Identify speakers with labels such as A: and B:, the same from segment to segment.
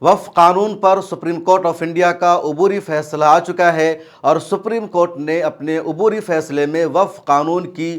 A: वक्फ कानून पर supreme court of India का अबूरी फैसला आ चुका है और सुप्रीम कोर्ट ने अपने अबूरी फैसले में वक्फ कानून की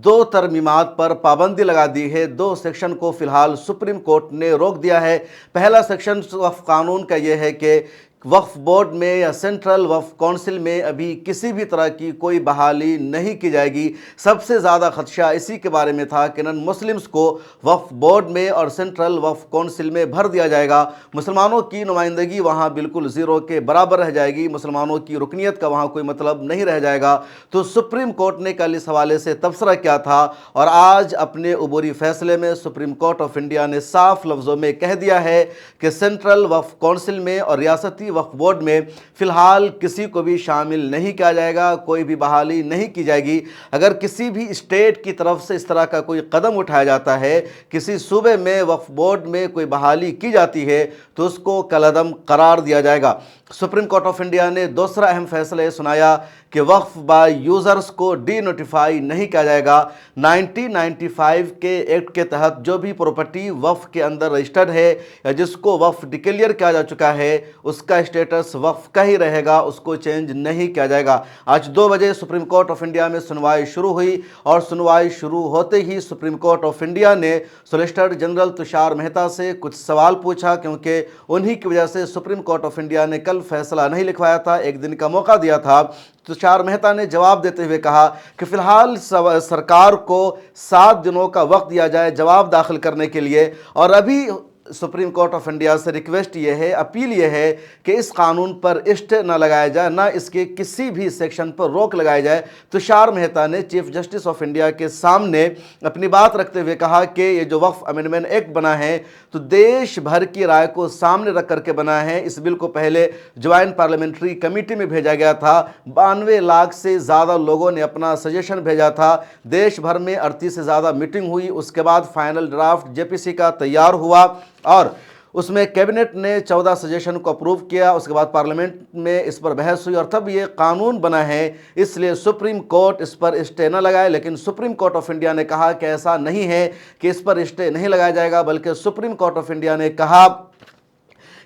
A: 2 तरमीमात पर पाबंदी लगा दी है। 2 सेक्शन को फिलहाल सुप्रीम कोर्ट ने रोक दिया है। पहला सेक्शन वक्फ कानून का यह है कि वक्फ बोर्ड में या सेंट्रल वक्फ काउंसिल में अभी किसी भी तरह की कोई बहाली नहीं की जाएगी। सबसे ज़्यादा खदशा इसी के बारे में था कि नॉन मुस्लिम्स को वक्फ बोर्ड में और सेंट्रल वक्फ काउंसिल में भर दिया जाएगा। मुसलमानों की नुमाइंदगी वहाँ बिल्कुल ज़ीरो के बराबर रह जाएगी। मुसलमानों की रुकनीत का वहाँ कोई मतलब नहीं रह जाएगा। तो सुप्रीम कोर्ट ने कल इस हवाले से तबसरा किया था और आज अपने अबूरी फैसले में सुप्रीम कोर्ट ऑफ इंडिया ने साफ लफ्ज़ों में कह दिया है कि सेंट्रल वक्फ काउंसिल में और रियासती वक्फ बोर्ड में फ़िलहाल किसी को भी शामिल नहीं किया जाएगा, कोई भी बहाली नहीं की जाएगी। अगर किसी भी स्टेट की तरफ से इस तरह का कोई कदम उठाया जाता है, किसी सूबे में वक्फ बोर्ड में कोई बहाली की जाती है, तो उसको कलअदम करार दिया जाएगा। सुप्रीम कोर्ट ऑफ इंडिया ने दूसरा अहम फैसला ये सुनाया कि वक्फ बाय यूज़र्स को डी नोटिफाई नहीं किया जाएगा। 1995 के एक्ट के तहत जो भी प्रॉपर्टी वक्फ के अंदर रजिस्टर्ड है या जिसको वक्फ डिक्लेयर किया जा चुका है, उसका स्टेटस वक्फ का ही रहेगा, उसको चेंज नहीं किया जाएगा। आज 2 बजे सुप्रीम कोर्ट ऑफ इंडिया में सुनवाई शुरू हुई और सुनवाई शुरू होते ही सुप्रीम कोर्ट ऑफ इंडिया ने सॉलिसिटर जनरल तुषार मेहता से कुछ सवाल पूछा, क्योंकि उन्हीं की वजह से सुप्रीम कोर्ट ऑफ इंडिया ने कल फैसला नहीं लिखवाया था, 1 दिन का मौका दिया था। तुषार मेहता ने जवाब देते हुए कहा कि फ़िलहाल सरकार को 7 दिनों का वक्त दिया जाए जवाब दाखिल करने के लिए, और अभी सुप्रीम कोर्ट ऑफ इंडिया से रिक्वेस्ट ये है, अपील ये है कि इस कानून पर स्टे न लगाया जाए, ना इसके किसी भी सेक्शन पर रोक लगाई जाए। तुषार मेहता ने चीफ जस्टिस ऑफ इंडिया के सामने अपनी बात रखते हुए कहा कि ये जो वक्फ अमेंडमेंट एक्ट बना है तो देश भर की राय को सामने रख करके बना है। इस बिल को पहले ज्वाइंट पार्लियामेंट्री कमेटी में भेजा गया था, 92 लाख से ज़्यादा लोगों ने अपना सजेशन भेजा था, देश भर में 38 से ज़्यादा मीटिंग हुई, उसके बाद फाइनल ड्राफ्ट जेपीसी का तैयार हुआ और उसमें कैबिनेट ने 14 सजेशन को अप्रूव किया। उसके बाद पार्लियामेंट में इस पर बहस हुई और तब ये कानून बना है। इसलिए सुप्रीम कोर्ट इस पर स्टे न लगाए, लेकिन सुप्रीम कोर्ट ऑफ इंडिया ने कहा कि ऐसा नहीं है कि इस पर स्टे नहीं लगाया जाएगा, बल्कि सुप्रीम कोर्ट ऑफ इंडिया ने कहा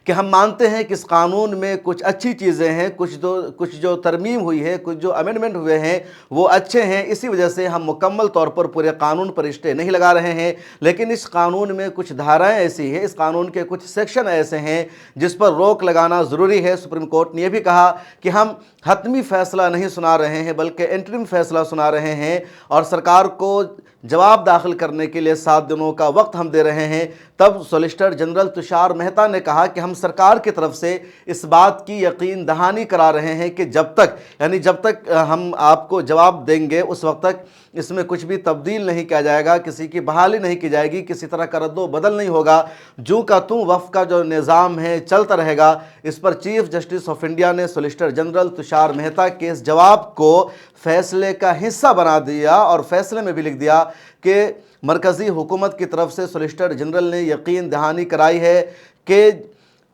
A: कि हम मानते हैं कि इस कानून में कुछ अच्छी चीज़ें हैं, कुछ जो तरमीम हुई है, कुछ जो अमेंडमेंट हुए हैं वो अच्छे हैं। इसी वजह से हम मुकम्मल तौर पर पूरे कानून पर स्टे नहीं लगा रहे हैं, लेकिन इस कानून में कुछ धाराएं ऐसी हैं, इस कानून के कुछ सेक्शन ऐसे हैं जिस पर रोक लगाना ज़रूरी है। सुप्रीम कोर्ट ने यह भी कहा कि हम हतमी फ़ैसला नहीं सुना रहे हैं, बल्कि इंटरिम फ़ैसला सुना रहे हैं और सरकार को जवाब दाखिल करने के लिए 7 दिनों का वक्त हम दे रहे हैं। तब सॉलिसिटर जनरल तुषार मेहता ने कहा कि हम सरकार की तरफ से इस बात की यकीन दहानी करा रहे हैं कि जब तक हम आपको जवाब देंगे उस वक्त तक इसमें कुछ भी तब्दील नहीं किया जाएगा, किसी की बहाली नहीं की जाएगी, किसी तरह का रद्दो बदल नहीं होगा, जो का तू वफ़ का जो निज़ाम है चलता रहेगा। इस पर चीफ जस्टिस ऑफ इंडिया ने सॉलिसिटर जनरल तुषार मेहता के इस जवाब को फैसले का हिस्सा बना दिया और फैसले में भी लिख दिया कि मरकज़ी हुकूमत की तरफ से सॉलिसिटर जनरल ने यकीन दहानी कराई है कि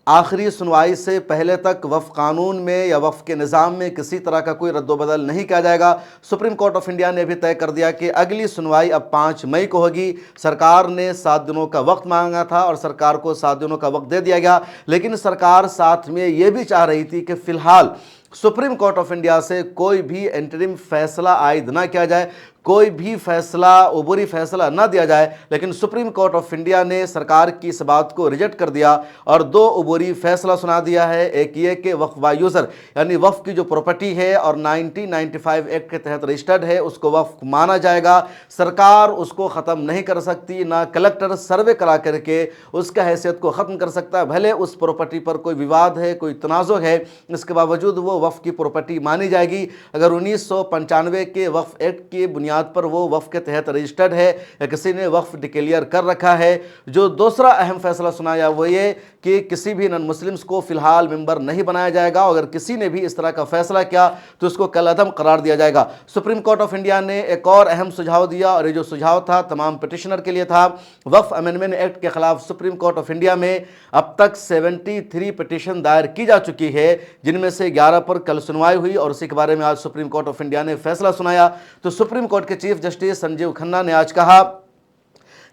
A: आखिरी सुनवाई से पहले तक वफ़ कानून में या वफ़ के निज़ाम में किसी तरह का कोई रद्दोबदल नहीं किया जाएगा। सुप्रीम कोर्ट ऑफ इंडिया ने भी तय कर दिया कि अगली सुनवाई अब 5 मई को होगी। सरकार ने 7 दिनों का वक्त मांगा था और सरकार को 7 दिनों का वक्त दे दिया गया, लेकिन सरकार साथ में ये भी चाह रही थी कि फ़िलहाल सुप्रीम कोर्ट ऑफ इंडिया से कोई भी इंटरिम फैसला आयद ना किया जाए, कोई भी फैसला अबूरी फैसला ना दिया जाए। लेकिन सुप्रीम कोर्ट ऑफ इंडिया ने सरकार की इस बात को रिजेक्ट कर दिया और 2 अबूरी फैसला सुना दिया है। एक ये कि वक्फ बाय यूज़र यानी वक्फ की जो प्रॉपर्टी है और 1995 एक्ट के तहत रजिस्टर्ड है उसको वक्फ माना जाएगा। सरकार उसको ख़त्म नहीं कर सकती, ना कलेक्टर सर्वे करा करके उसका हैसियत को ख़त्म कर सकता है। भले उस प्रॉपर्टी पर कोई विवाद है, कोई तनाज़ुर है, इसके बावजूद वो वक्फ की प्रॉपर्टी मानी जाएगी। अगर 1995 के वक्फ एक्ट की बुनियाद पर वो वक्फ के तहत रजिस्टर्ड है या किसी ने वक्फ डिक्लेयर कर रखा है। जो दूसरा अहम फैसला सुनाया वो ये कि किसी भी नॉन मुस्लिम्स को फ़िलहाल मेंबर नहीं बनाया जाएगा। अगर किसी ने भी इस तरह का फैसला किया तो उसको कलअदम करार दिया जाएगा। सुप्रीम कोर्ट ऑफ इंडिया ने एक और अहम सुझाव दिया और ये जो सुझाव था तमाम पिटिशनर के लिए था। वक्फ अमेंडमेंट एक्ट के खिलाफ सुप्रीम कोर्ट ऑफ इंडिया में अब तक 73 पिटिशन दायर की जा चुकी है, जिनमें से 11 पर कल सुनवाई हुई और उसी के बारे में आज सुप्रीम कोर्ट ऑफ इंडिया ने फैसला सुनाया। तो सुप्रीम कोर्ट के चीफ जस्टिस संजीव खन्ना ने आज कहा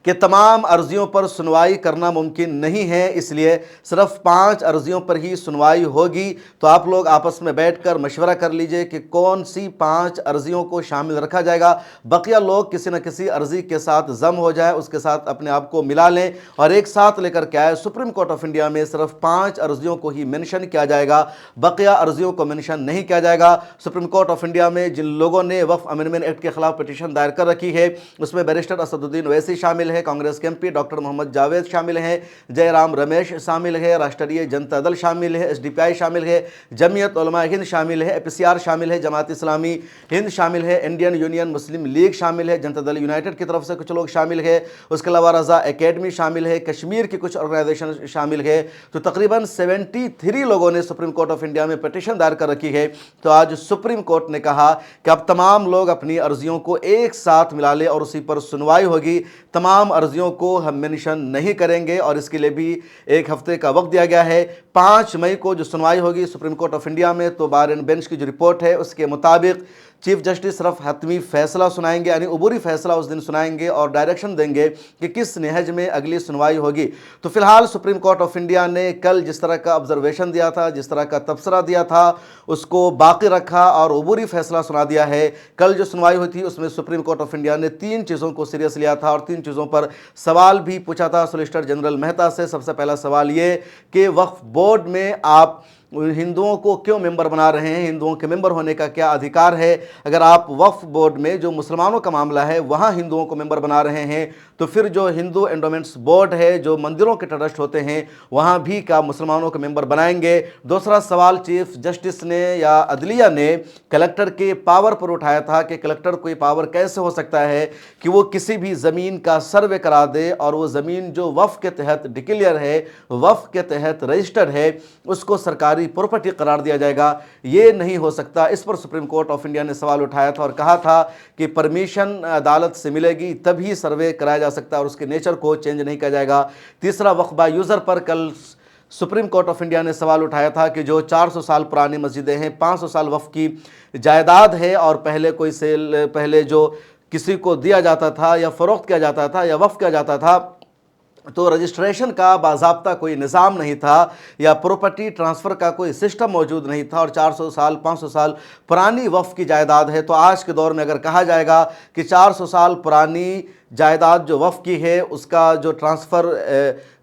A: کہ تمام عرضیوں پر سنوائی کرنا ممکن نہیں ہے، اس لیے صرف 5 عرضیوں پر ہی سنوائی ہوگی۔ تو آپ لوگ آپس میں بیٹھ کر مشورہ کر لیجئے کہ کون سی 5 عرضیوں کو شامل رکھا جائے گا۔ بقیہ لوگ کسی نہ کسی عرضی کے ساتھ ضم ہو جائے، اس کے ساتھ اپنے آپ کو ملا لیں اور ایک ساتھ لے کر کے آئے۔ سپریم کورٹ آف انڈیا میں صرف 5 عرضیوں کو ہی منشن کیا جائے گا، بقیہ عرضیوں کو منشن نہیں کیا جائے گا۔ سپریم کورٹ آف انڈیا میں جن لوگوں نے وقف امینڈمنٹ ایکٹ کے خلاف پٹیشن دائر کر رکھی ہے، اس میں بیرسٹر اسد الدین اویسی شامل ہے، کانگریس کے MP ڈاکٹر محمد جاوید شامل ہیں، جے رام رمیش شامل ہے، راشٹریہ جنتا دل شامل ہے، SDPI شامل ہے، جمعیت علماء ہند شامل ہے، APCR شامل ہے، جماعت اسلامی ہند شامل ہے، انڈین یونین مسلم لیگ شامل ہے، جنتا دل یونائٹڈ کی طرف سے کچھ لوگ شامل ہے، اس کے علاوہ رضا اکیڈمی شامل ہے، کشمیر کی کچھ آرگنائزیشن شامل ہے۔ تو تقریباً 73 لوگوں نے سپریم کورٹ آف انڈیا میں پٹیشن دائر کر رکھی ہے۔ تو آج سپریم کورٹ نے کہا کہ اب تمام لوگ اپنی عرضیوں کو ایک ساتھ ملا لیں اور اسی پر سنوائی ہوگی۔ تمام عرضیوں کو ہم منشن نہیں کریں گے اور اس کے لیے بھی 1 ہفتے کا وقت دیا گیا ہے۔ 5 مئی کو جو سنوائی ہوگی سپریم کورٹ آف انڈیا میں، تو بار اینڈ بینچ کی جو رپورٹ ہے اس کے مطابق چیف جسٹس صرف حتمی فیصلہ سنائیں گے، یعنی عبوری فیصلہ اس دن سنائیں گے اور ڈائریکشن دیں گے کہ کس نہج میں اگلی سنوائی ہوگی۔ تو فی الحال سپریم کورٹ آف انڈیا نے کل جس طرح کا آبزرویشن دیا تھا، جس طرح کا تبصرہ دیا تھا، اس کو باقی رکھا اور عبوری فیصلہ سنا دیا ہے۔ کل جو سنوائی ہوئی تھی اس میں سپریم کورٹ آف انڈیا نے 3 چیزوں کو سیریس لیا تھا اور 3 چیزوں پر سوال بھی پوچھا تھا سولیسٹر جنرل مہتا سے۔ سب سے پہلا سوال یہ کہ وقف بورڈ میں آپ ہندوؤں کو کیوں ممبر بنا رہے ہیں، ہندوؤں کے ممبر ہونے کا کیا ادھیکار ہے؟ اگر آپ وقف بورڈ میں جو مسلمانوں کا معاملہ ہے وہاں ہندوؤں کو ممبر بنا رہے ہیں تو پھر جو ہندو انڈومنٹس بورڈ ہے، جو مندروں کے ٹرسٹ ہوتے ہیں، وہاں بھی کیا مسلمانوں کو ممبر بنائیں گے؟ دوسرا سوال چیف جسٹس نے یا عدلیہ نے کلکٹر کے پاور پر اٹھایا تھا کہ کلکٹر کو یہ پاور کیسے ہو سکتا ہے کہ وہ کسی بھی زمین کا سروے کرا دے اور وہ زمین جو وقف کے تحت ڈکلیئر ہے، وقف کے تحت رجسٹرڈ ہے، اس کو سرکاری پراپرٹی قرار دیا جائے گا؟ یہ نہیں ہو سکتا۔ اس پر سپریم کورٹ آف انڈیا نے سوال اٹھایا تھا اور کہا تھا کہ پرمیشن عدالت سے ملے گی تبھی سروے کرایا جا سکتا ہے اور اس کے نیچر کو چینج نہیں کیا جائے گا۔ تیسرا وقف با یوزر پر کل سپریم کورٹ آف انڈیا نے سوال اٹھایا تھا کہ جو 400 سال پرانی مسجدیں ہیں، 500 سال وقف کی جائیداد ہے اور پہلے جو کسی کو دیا جاتا تھا یا فروخت کیا جاتا تھا یا وقف کیا جاتا تھا تو رجسٹریشن کا باضابطہ کوئی نظام نہیں تھا یا پراپرٹی ٹرانسفر کا کوئی سسٹم موجود نہیں تھا اور 400 سال 500 سال پرانی وقف کی جائیداد ہے، تو آج کے دور میں اگر کہا جائے گا کہ 400 سال پرانی جائیداد جو وقف کی ہے اس کا جو ٹرانسفر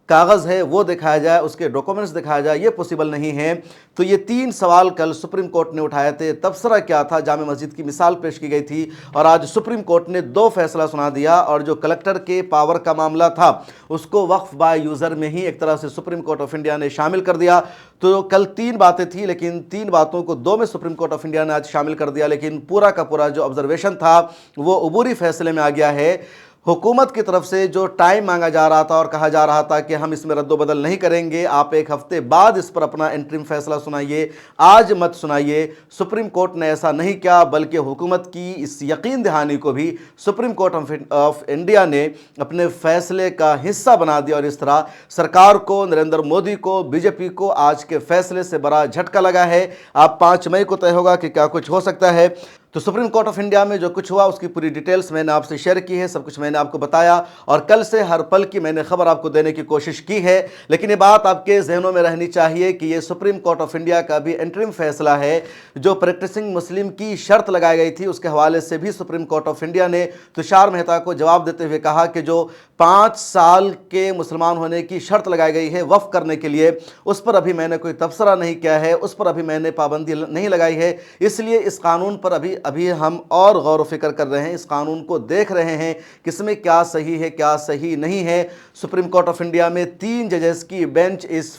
A: کاغذ ہے وہ دکھایا جائے، اس کے ڈاکومنٹس دکھایا جائے، یہ پوسیبل نہیں ہے۔ تو یہ 3 سوال کل سپریم کورٹ نے اٹھائے تھے۔ تبصرہ کیا تھا؟ جامع مسجد کی مثال پیش کی گئی تھی اور آج سپریم کورٹ نے 2 فیصلہ سنا دیا اور جو کلکٹر کے پاور کا معاملہ تھا اس کو وقف با یوزر میں ہی ایک طرح سے سپریم کورٹ آف انڈیا نے شامل کر دیا۔ تو کل 3 باتیں تھیں لیکن 3 باتوں کو 2 میں سپریم کورٹ آف انڈیا نے آج شامل کر دیا، لیکن پورا کا پورا جو آبزرویشن تھا وہ عبوری فیصلے میں آ گیا ہے۔ حکومت کی طرف سے جو ٹائم مانگا جا رہا تھا اور کہا جا رہا تھا کہ ہم اس میں رد و بدل نہیں کریں گے، آپ 1 ہفتے بعد اس پر اپنا انٹرم فیصلہ سنائیے، آج مت سنائیے، سپریم کورٹ نے ایسا نہیں کیا بلکہ حکومت کی اس یقین دہانی کو بھی سپریم کورٹ آف انڈیا نے اپنے فیصلے کا حصہ بنا دیا اور اس طرح سرکار کو، نریندر مودی کو، BJP کو آج کے فیصلے سے بڑا جھٹکا لگا ہے۔ اب 5 مئی کو طے ہوگا کہ کیا کچھ ہو سکتا ہے۔ تو سپریم کورٹ آف انڈیا میں جو کچھ ہوا اس کی پوری ڈیٹیلز میں نے آپ سے شیئر کی ہے، سب کچھ میں نے آپ کو بتایا اور کل سے ہر پل کی میں نے خبر آپ کو دینے کی کوشش کی ہے، لیکن یہ بات آپ کے ذہنوں میں رہنی چاہیے کہ یہ سپریم کورٹ آف انڈیا کا بھی انٹرم فیصلہ ہے۔ جو پریکٹسنگ مسلم کی شرط لگائی گئی تھی اس کے حوالے سے بھی سپریم کورٹ آف انڈیا نے تشار مہتا کو جواب دیتے ہوئے کہا کہ جو 5 سال کے مسلمان ہونے کی شرط لگائی گئی ہے وقف کرنے کے لیے، اس پر ابھی میں نے کوئی تبصرہ نہیں کیا ہے، اس پر ابھی میں نے پابندی نہیں لگائی ہے، اس لیے اس قانون پر ابھی ہم اور غور و فکر کر رہے ہیں، اس قانون کو دیکھ رہے ہیں کہ اس میں کیا صحیح ہے کیا صحیح نہیں ہے۔ سپریم کورٹ آف انڈیا میں 3 ججز کی بینچ اس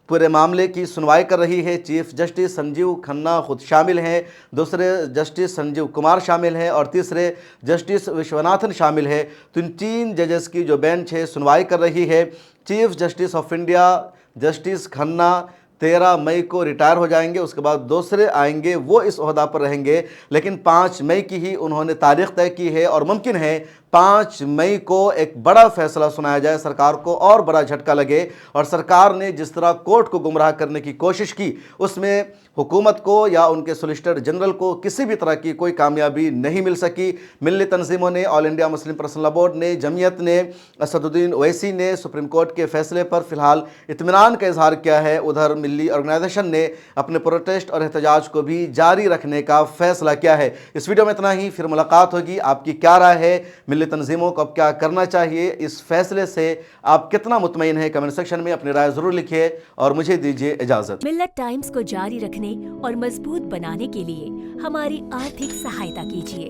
A: پورے معاملے کی سنوائی کر رہی ہے۔ چیف جسٹس سنجیو کھنہ خود شامل ہیں، دوسرے جسٹس سنجیو کمار شامل ہیں اور تیسرے جسٹس وشوناتھن شامل ہے۔ تو ان 3 ججز کی جو بینچ ہے سنوائی کر رہی ہے۔ Chief justice of India justice Khanna 13 مئی کو ریٹائر ہو جائیں گے، اس کے بعد دوسرے آئیں گے، وہ اس عہدہ پر رہیں گے، لیکن 5 مئی کی ہی انہوں نے تاریخ طے کی ہے اور ممکن ہے 5 मई को एक बड़ा फैसला सुनाया जाए, सरकार को और बड़ा झटका लगे। और सरकार ने जिस तरह कोर्ट को गुमराह करने की कोशिश की, उसमें हुकूमत को या उनके सोलिसिटर जनरल को किसी भी तरह की कोई कामयाबी नहीं मिल सकी। मिली तंजीमों ने, all India Muslim personal law board ने, जमीयत ने, असदुद्दीन ओवैसी ने सुप्रीम कोर्ट के फैसले पर फिलहाल इत्मीनान का इजहार किया है। उधर मिली ऑर्गेनाइजेशन ने अपने प्रोटेस्ट और एहतजाज को भी जारी रखने का फैसला किया है। इस वीडियो में इतना ही, फिर मुलाकात होगी। आपकी क्या राय है, मिली तंजीमों को अब क्या करना चाहिए, इस फैसले से आप कितना मुतमईन हैं? कमेंट सेक्शन में अपनी राय जरूर लिखिए और मुझे दीजिए इजाजत।
B: मिल्लत टाइम्स को जारी रखने और मजबूत बनाने के लिए हमारी आर्थिक सहायता कीजिए।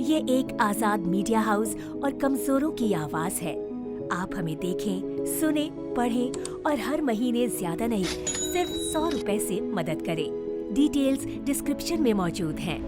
B: ये एक आजाद मीडिया हाउस और कमजोरों की आवाज है। आप हमें देखें, सुने, पढ़ें और हर महीने ज्यादा नहीं, सिर्फ 100 रुपए से मदद करें। डिटेल्स डिस्क्रिप्शन में मौजूद हैं।